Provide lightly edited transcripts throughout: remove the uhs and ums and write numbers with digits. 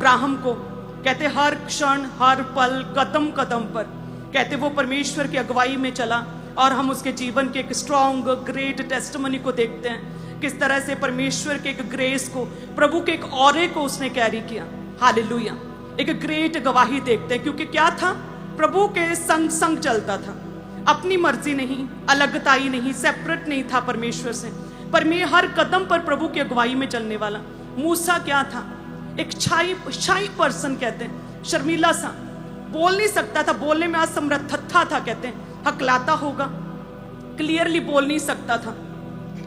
Abraham को, कहते हर क्षण हर पल कदम कदम पर कहते वो परमेश्वर की अगुवाई में चला। और हम उसके जीवन के एक स्ट्रॉन्ग ग्रेट टेस्टिमनी को देखते हैं, किस तरह से परमेश्वर के एक ग्रेस को, प्रभु के एक औरे को उसने कैरी किया। हालेलुया, एक ग्रेट गवाही देखते हैं, क्योंकि क्या था, प्रभु के संग संग चलता था, अपनी मर्जी नहीं, अलगताई नहीं, सेपरेट नहीं था परमेश्वर से, पर मैं हर कदम पर प्रभु की अगुवाई में चलने वाला। मूसा क्या था, एक शाई पर्सन कहते हैं, शर्मीला सा, बोल नहीं सकता था, बोलने में असमर्थता था, कहते हैं हकलाता होगा, क्लियरली बोल नहीं सकता था।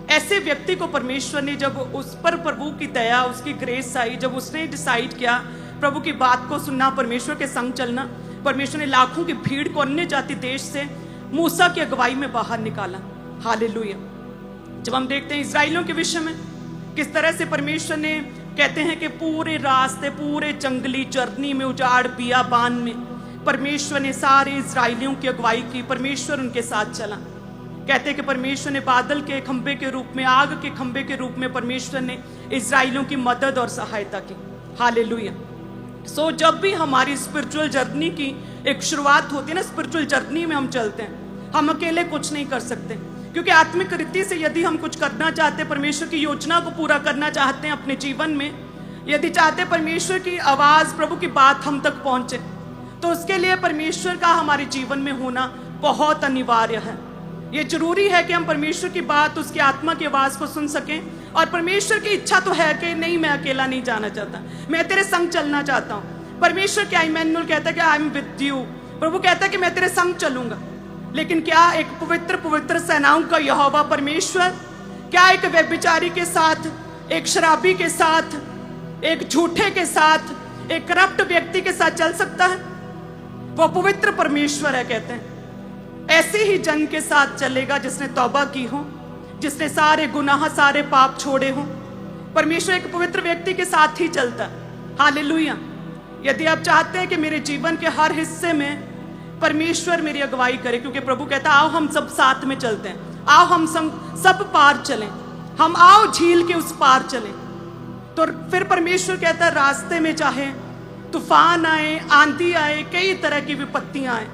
ऐसे व्यक्ति को परमेश्वर ने जब उस पर प्रभु की दया, उसकी ग्रेस आई, जब उसने डिसाइड किया प्रभु की बात को सुनना, परमेश्वर के संग चलना, परमेश्वर ने लाखों की भीड़ को अन्य जाति देश से मूसा की अगुवाई में बाहर निकाला। हालेलुया। जब हम देखते हैं इजराइलियों के विषय में किस तरह से परमेश्वर ने, कहते हैं कि पूरे रास्ते, पूरे जंगली जर्नी में, उजाड़ बियाबान में परमेश्वर ने सारे इजराइलियों की अगुवाई की, परमेश्वर उनके साथ चला। कहते हैं कि परमेश्वर ने बादल के खंबे के रूप में, आग के खंबे के रूप में परमेश्वर ने इजराइलियों की मदद और सहायता की। हालेलुया। सो जब भी हमारी स्पिरिचुअल जर्नी की एक शुरुआत होती है ना, स्पिरिचुअल जर्नी में हम चलते हैं, हम अकेले कुछ नहीं कर सकते, क्योंकि आत्मिक रीति से यदि हम कुछ करना चाहते हैं, परमेश्वर की योजना को पूरा करना चाहते हैं अपने जीवन में, यदि चाहते हैं परमेश्वर की आवाज, प्रभु की बात हम तक पहुंचे, तो उसके लिए परमेश्वर का हमारे जीवन में होना बहुत अनिवार्य है। ये जरूरी है कि हम परमेश्वर की बात, उसकी आत्मा की आवाज को सुन सकें। और परमेश्वर की इच्छा तो है कि नहीं, मैं अकेला नहीं जाना चाहता, मैं तेरे संग चलना चाहता हूँ। परमेश्वर क्या, इमैनुअल कहता है कि आई एम विद यू, प्रभु कहता है कि मैं तेरे संग चलूंगा। लेकिन क्या एक पवित्र पवित्र सेनाओं का यहोवा परमेश्वर क्या एक व्यभिचारी के साथ, एक शराबी के साथ, एक झूठे के साथ, एक करप्ट व्यक्ति के साथ चल सकता है? वो पवित्र परमेश्वर है। कहते हैं ऐसे ही जन के साथ चलेगा जिसने तौबा की हो, जिसने सारे गुनाह, सारे पाप छोड़े हो। परमेश्वर एक पवित्र व्यक्ति के साथ ही चलता है। हालेलुया। यदि आप चाहते हैं कि मेरे जीवन के हर हिस्से में परमेश्वर मेरी अगुवाई करे, क्योंकि प्रभु कहता है आओ हम सब साथ में चलते हैं, आओ हम सब पार चलें, हम आओ झील के उस पार चलें। तो फिर परमेश्वर कहता है रास्ते में चाहे तूफान आए, आंधी आए, कई तरह की विपत्तियां आए,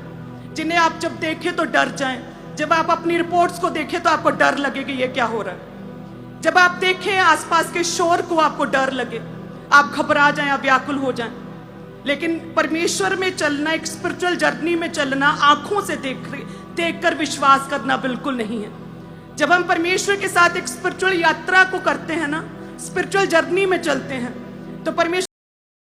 जिन्हें आप जब देखें तो डर जाएं। जब आप अपनी रिपोर्ट्स को देखें तो आपको डर लगे कि ये क्या हो रहा है। जब आप देखें आसपास के शोर को, आपको डर लगे, आप घबरा जाएं, आप व्याकुल हो जाएं। लेकिन परमेश्वर में चलना, एक स्पिरिचुअल जर्नी में चलना, आंखों से देखकर विश्वास करना बिल्कुल नहीं है। जब हम परमेश्वर के साथ एक स्पिरिचुअल यात्रा को करते हैं ना, स्पिरिचुअल जर्नी में चलते हैं, तो परमेश्वर